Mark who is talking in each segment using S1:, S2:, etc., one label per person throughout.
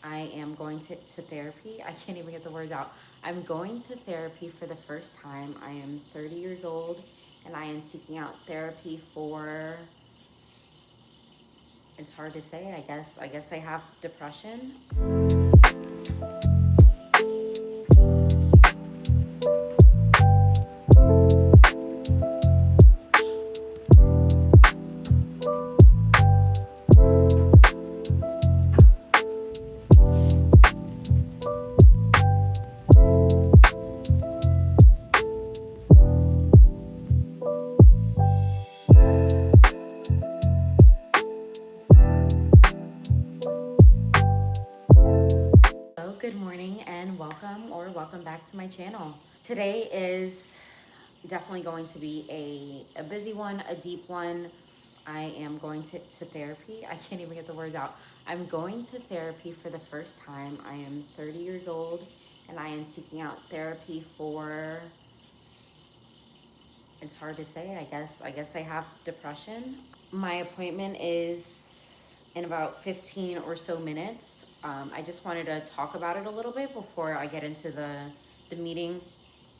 S1: I am going to therapy. I can't even get the words out. I'm going to therapy for the first time. I am 30 years old and I am seeking out therapy for, it's hard to say, I guess I have depression. Hello, good morning and welcome back to my channel. Today is definitely going to be a busy one, a deep one. I am going to therapy. I can't even get the words out. I'm going to therapy for the first time. I am 30 years old and I am seeking out therapy for, it's hard to say, I guess I have depression. My appointment is in about 15 or so minutes. I just wanted to talk about it a little bit before I get into the meeting,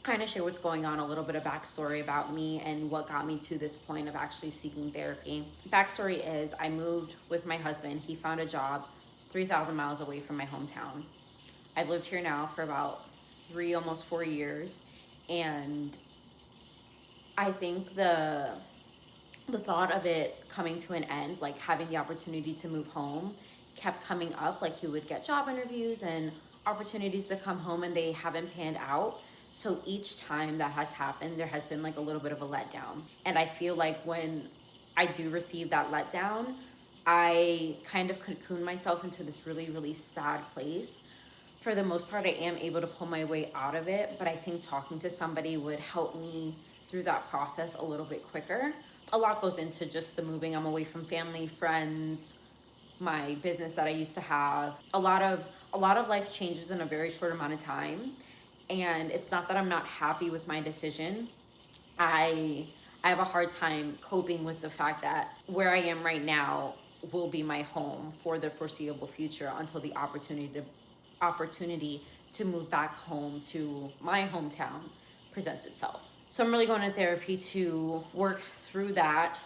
S1: kind of share what's going on, a little bit of backstory about me and what got me to this point of actually seeking therapy. Backstory is I moved with my husband. He found a job 3,000 miles away from my hometown. I've lived here now for about almost 4 years, and I think the thought of it coming to an end, like having the opportunity to move home, kept coming up. Like he would get job interviews and opportunities to come home and they haven't panned out. So each time that has happened, there has been like a little bit of a letdown. And I feel like when I do receive that letdown, I kind of cocoon myself into this really, really sad place. For the most part, I am able to pull my way out of it, but I think talking to somebody would help me through that process a little bit quicker. A lot goes into just the moving. I'm away from family, friends, my business that I used to have. A lot of life changes in a very short amount of time. And it's not that I'm not happy with my decision. I have a hard time coping with the fact that where I am right now will be my home for the foreseeable future until the opportunity to move back home to my hometown presents itself. So I'm really going to therapy to work through that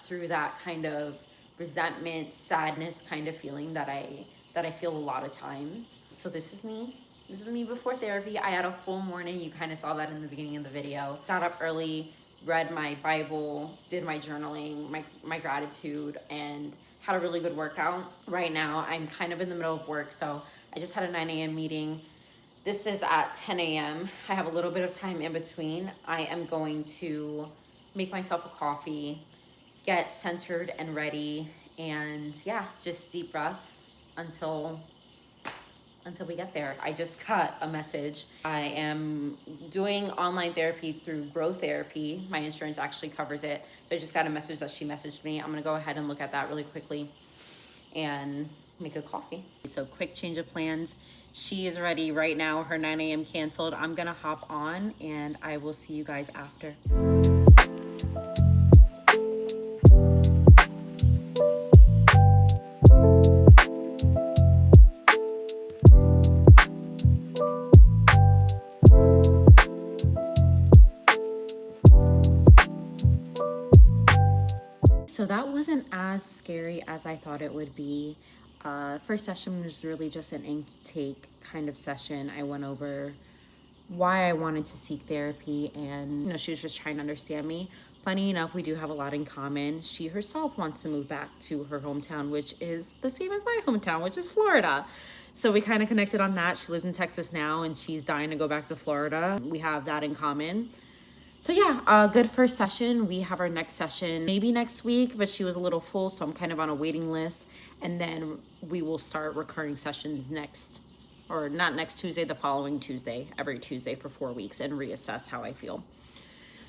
S1: kind of resentment, sadness kind of feeling that I feel a lot of times. So this is me. This is me before therapy. I had a full morning. You kind of saw that in the beginning of the video. Got up early, read my Bible, did my journaling, my gratitude, and had a really good workout. Right now, I'm kind of in the middle of work, so I just had a 9 a.m. meeting. This is at 10 a.m. I have a little bit of time in between. I am going to make myself a coffee, get centered and ready, and yeah, just deep breaths until we get there. I just got a message. I am doing online therapy through Grow Therapy. My insurance actually covers it. So I just got a message that she messaged me. I'm gonna go ahead and look at that really quickly and make a coffee. So quick change of plans. She is ready right now. Her 9 a.m. canceled. I'm gonna hop on and I will see you guys after. So that wasn't as scary as I thought it would be. First session was really just an intake kind of session. I went over why I wanted to seek therapy, and she was just trying to understand me. Funny enough, we do have a lot in common. She herself wants to move back to her hometown, which is the same as my hometown, which is Florida. So we kind of connected on that. She lives in Texas now and she's dying to go back to Florida. We have that in common. So yeah, good first session. We have our next session maybe next week, but she was a little full, so I'm kind of on a waiting list. And then we will start recurring sessions not next Tuesday, the following Tuesday, every Tuesday for 4 weeks, and reassess how I feel.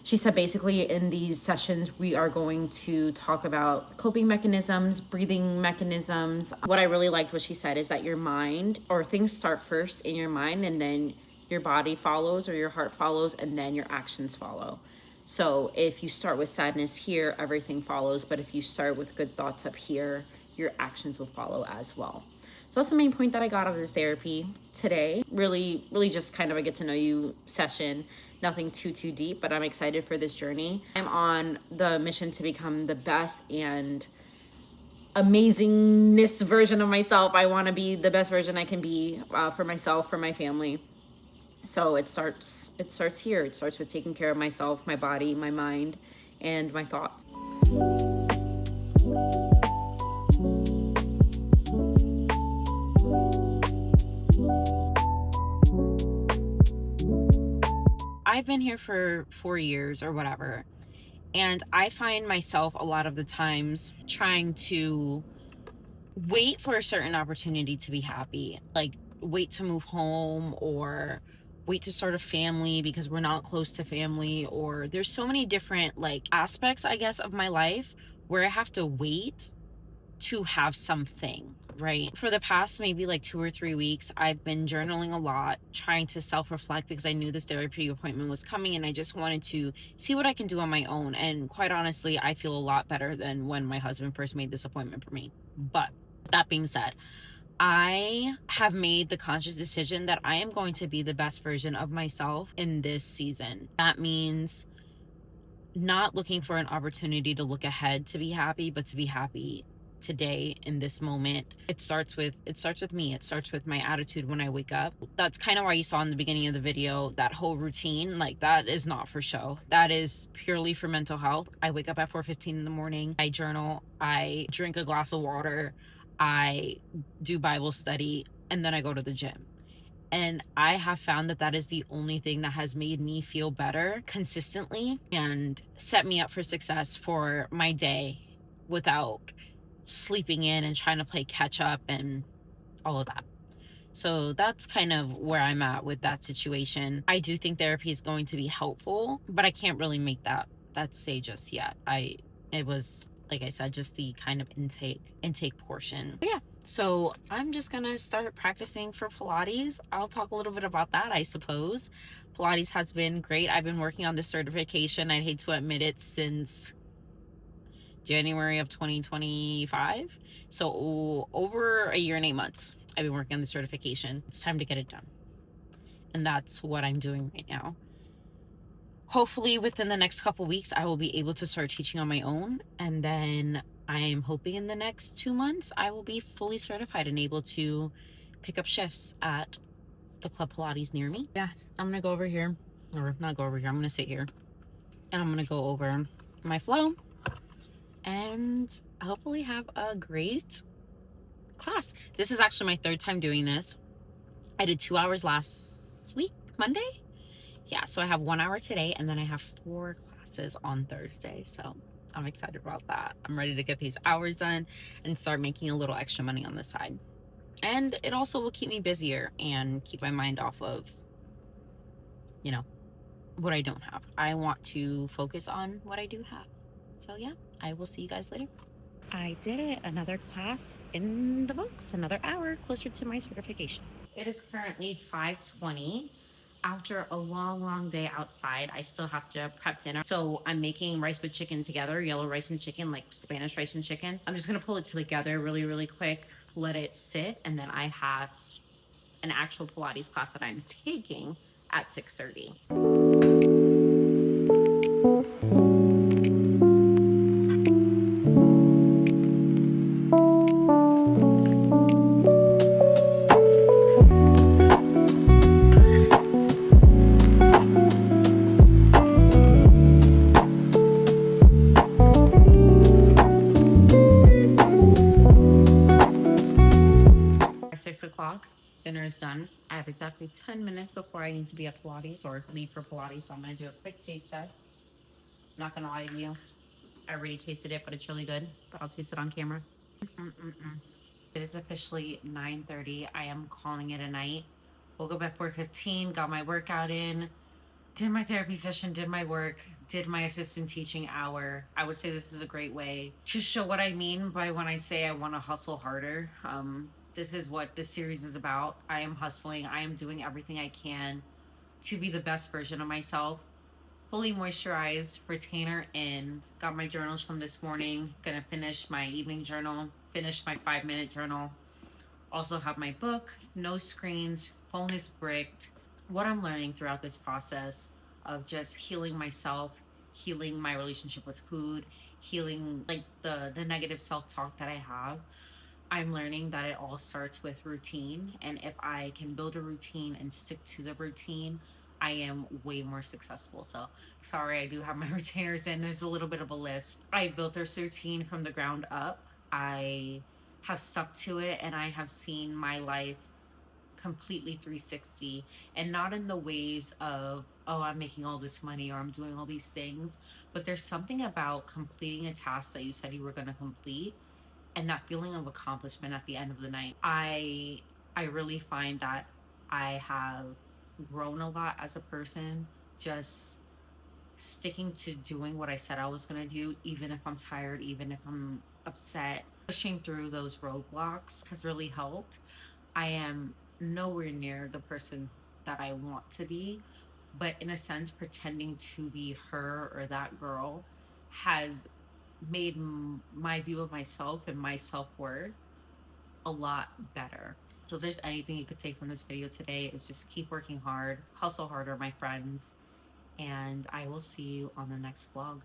S1: She said basically in these sessions, we are going to talk about coping mechanisms, breathing mechanisms. What I really liked what she said is that your mind, or things start first in your mind, and then your body follows or your heart follows, and then your actions follow. So if you start with sadness here, everything follows. But if you start with good thoughts up here, your actions will follow as well. So that's the main point that I got out of the therapy today. Really, really just kind of a get to know you session. Nothing too deep, but I'm excited for this journey. I'm on the mission to become the best and amazingness version of myself. I want to be the best version I can be for myself, for my family. So it starts here. It starts with taking care of myself, my body, my mind, and my thoughts. I've been here for 4 years or whatever, and I find myself a lot of the times trying to wait for a certain opportunity to be happy, like wait to move home or wait to start a family because we're not close to family, or there's so many different like aspects, I guess, of my life where I have to wait to have something, right? For the past maybe like 2 or 3 weeks, I've been journaling a lot, trying to self-reflect because I knew this therapy appointment was coming and I just wanted to see what I can do on my own. And quite honestly, I feel a lot better than when my husband first made this appointment for me. But that being said, I have made the conscious decision that I am going to be the best version of myself in this season. That means not looking for an opportunity to look ahead to be happy, but to be happy today in this moment. It starts with me. It starts with my attitude when I wake up. That's kind of why you saw in the beginning of the video that whole routine, like that is not for show. That is purely for mental health. I wake up at 4:15 in the morning. I journal, I drink a glass of water, I do Bible study, and then I go to the gym. And I have found that that is the only thing that has made me feel better consistently and set me up for success for my day without sleeping in and trying to play catch up and all of that. So that's kind of where I'm at with that situation. I do think therapy is going to be helpful, but I can't really make that say just yet. It was, like I said, just the kind of intake portion. But yeah, so I'm just gonna start practicing for Pilates. I'll talk a little bit about that, I suppose. Pilates has been great. I've been working on this certification, I'd hate to admit it, since January of 2025. So over a year and 8 months, I've been working on the certification. It's time to get it done. And that's what I'm doing right now. Hopefully within the next couple weeks, I will be able to start teaching on my own. And then I am hoping in the next 2 months, I will be fully certified and able to pick up shifts at the Club Pilates near me. Yeah, I'm going to go over here, or not go over here. I'm going to sit here and I'm going to go over my flow and hopefully have a great class. This is actually my 3rd time doing this. I did 2 hours last week, Monday. Yeah, so I have 1 hour today and then I have 4 classes on Thursday. So I'm excited about that. I'm ready to get these hours done and start making a little extra money on the side. And it also will keep me busier and keep my mind off of, you know, what I don't have. I want to focus on what I do have. So yeah, I will see you guys later. I did it. Another class in the books, another hour closer to my certification. It is currently 5:20. After a long day outside, I still have to prep dinner. So I'm making rice with chicken together, yellow rice and chicken, like Spanish rice and chicken. I'm just gonna pull it together really quick, let it sit, and then I have an actual Pilates class that I'm taking at 6:30. 6 o'clock, dinner is done. I have exactly 10 minutes before I need to be at Pilates or leave for Pilates, so I'm gonna do a quick taste test. I'm not gonna lie to you, I already tasted it, but it's really good. But I'll taste it on camera. It is officially 9:30. I am calling it a night. Woke up at 4:15, got my workout in, did my therapy session, did my work, did my assistant teaching hour. I would say this is a great way to show what I mean by when I say I want to hustle harder. This is what this series is about. I am hustling. I am doing everything I can to be the best version of myself. Fully moisturized, retainer in. Got my journals from this morning. Gonna finish my evening journal, finish my 5-minute journal. Also have my book, no screens, phone is bricked. What I'm learning throughout this process of just healing myself, healing my relationship with food, healing like the negative self-talk that I have. I'm learning that it all starts with routine, and if I can build a routine and stick to the routine, I am way more successful. So, sorry, I do have my retainers in. There's a little bit of a list. I built this routine from the ground up. I have stuck to it, and I have seen my life completely 360, and not in the ways of, oh, I'm making all this money or I'm doing all these things, but there's something about completing a task that you said you were going to complete and that feeling of accomplishment at the end of the night. I really find that I have grown a lot as a person, just sticking to doing what I said I was going to do, even if I'm tired, even if I'm upset. Pushing through those roadblocks has really helped. I am nowhere near the person that I want to be, but in a sense, pretending to be her or that girl has made my view of myself and my self worth a lot better. So, if there's anything you could take from this video today, is just keep working hard, hustle harder, my friends, and I will see you on the next vlog.